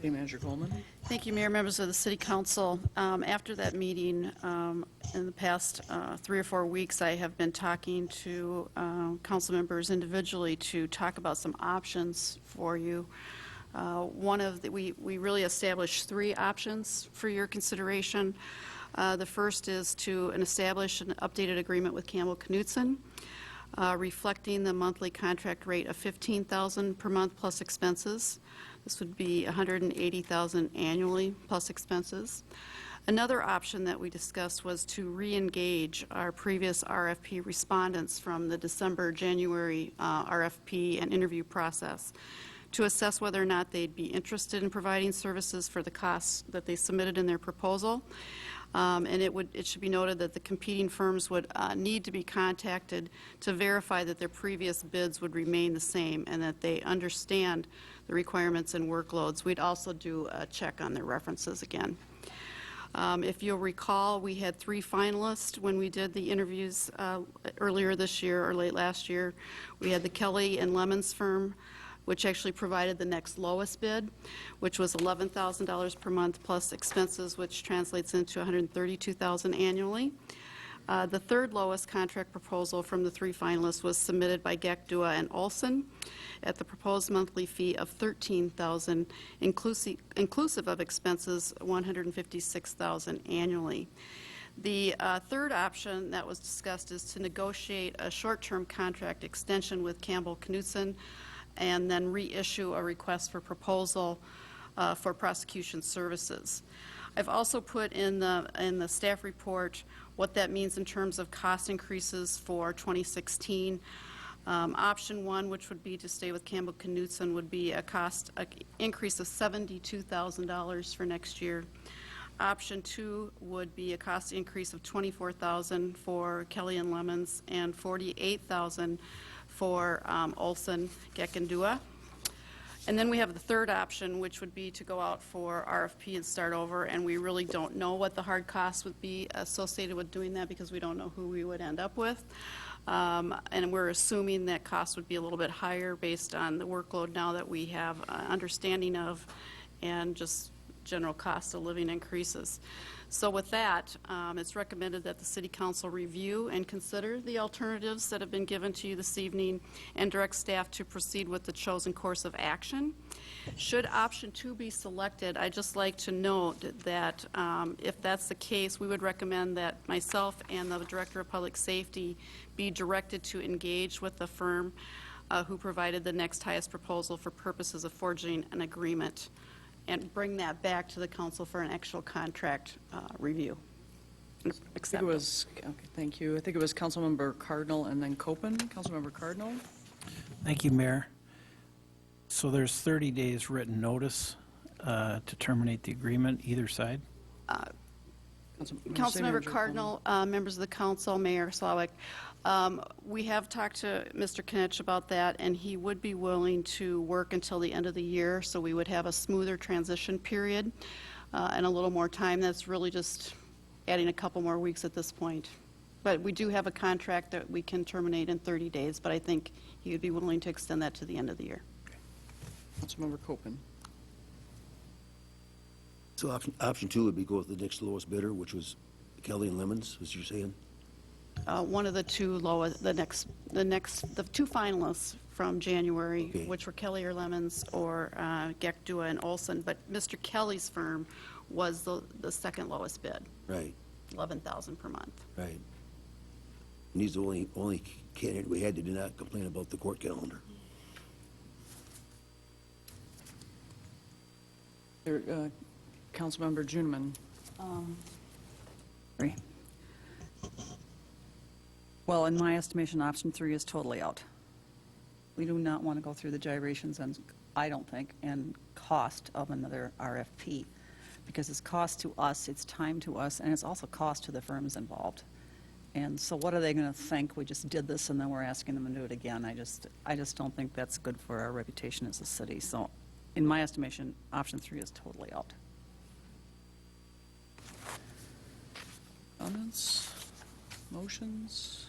City Manager Coleman. Thank you, Mayor, members of the City Council. After that meeting, in the past 3 or 4 weeks, I have been talking to council members individually to talk about some options for you. We really established 3 options for your consideration. The first is to establish an updated agreement with Campbell Knutson, reflecting the monthly contract rate of $15,000 per month plus expenses. This would be $180,000 annually plus expenses. Another option that we discussed was to re-engage our previous RFP respondents from the December-January RFP and interview process to assess whether or not they'd be interested in providing services for the costs that they submitted in their proposal. And it should be noted that the competing firms would need to be contacted to verify that their previous bids would remain the same and that they understand the requirements and workloads. We'd also do a check on their references again. If you'll recall, we had 3 finalists when we did the interviews earlier this year or late last year. We had the Kelly and Lemons firm, which actually provided the next lowest bid, which was $11,000 per month plus expenses, which translates into $132,000 annually. The third lowest contract proposal from the 3 finalists was submitted by Gekdua and Olson at the proposed monthly fee of $13,000, inclusive of expenses $156,000 annually. The third option that was discussed is to negotiate a short-term contract extension with Campbell Knutson and then reissue a request for proposal for prosecution services. I've also put in the staff report what that means in terms of cost increases for 2016. Option 1, which would be to stay with Campbell Knutson, would be a cost increase of $72,000 for next year. Option 2 would be a cost increase of $24,000 for Kelly and Lemons and $48,000 for Olson, Gekdua. And then we have the third option, which would be to go out for RFP and start over, and we really don't know what the hard costs would be associated with doing that because we don't know who we would end up with. And we're assuming that costs would be a little bit higher based on the workload now that we have understanding of and just general cost of living increases. So with that, it's recommended that the City Council review and consider the alternatives that have been given to you this evening and direct staff to proceed with the chosen course of action. Should option 2 be selected, I'd just like to note that if that's the case, we would recommend that myself and the Director of Public Safety be directed to engage with the firm who provided the next highest proposal for purposes of forging an agreement, and bring that back to the council for an actual contract review. I think it was, okay, thank you. I think it was Councilmember Cardinal and then Copen. Councilmember Cardinal. Thank you, Mayor. So there's 30 days written notice to terminate the agreement, either side? Councilmember Cardinal, members of the council, Mayor Slawik, we have talked to Mr. Knitsch about that, and he would be willing to work until the end of the year, so we would have a smoother transition period and a little more time. That's really just adding a couple more weeks at this point. But we do have a contract that we can terminate in 30 days, but I think he would be willing to extend that to the end of the year. Councilmember Copen. So option 2 would be go with the next lowest bidder, which was Kelly and Lemons, as you're saying? One of the 2 lowest, the 2 finalists from January, Okay, which were Kelly or Lemons or Gekdua and Olson, but Mr. Kelly's firm was the second lowest bid, Right, $11,000 per month. right. And he's the only candidate we had that did not complain about the court calendar. Councilmember Juneman. Sorry. Well, in my estimation, option 3 is totally out. We do not want to go through the gyrations and, I don't think, and cost of another RFP, because it's cost to us, it's time to us, and it's also cost to the firms involved. And so what are they going to think? We just did this and then we're asking them to do it again. I just don't think that's good for our reputation as a city. So in my estimation, option 3 is totally out. Comments? Motions?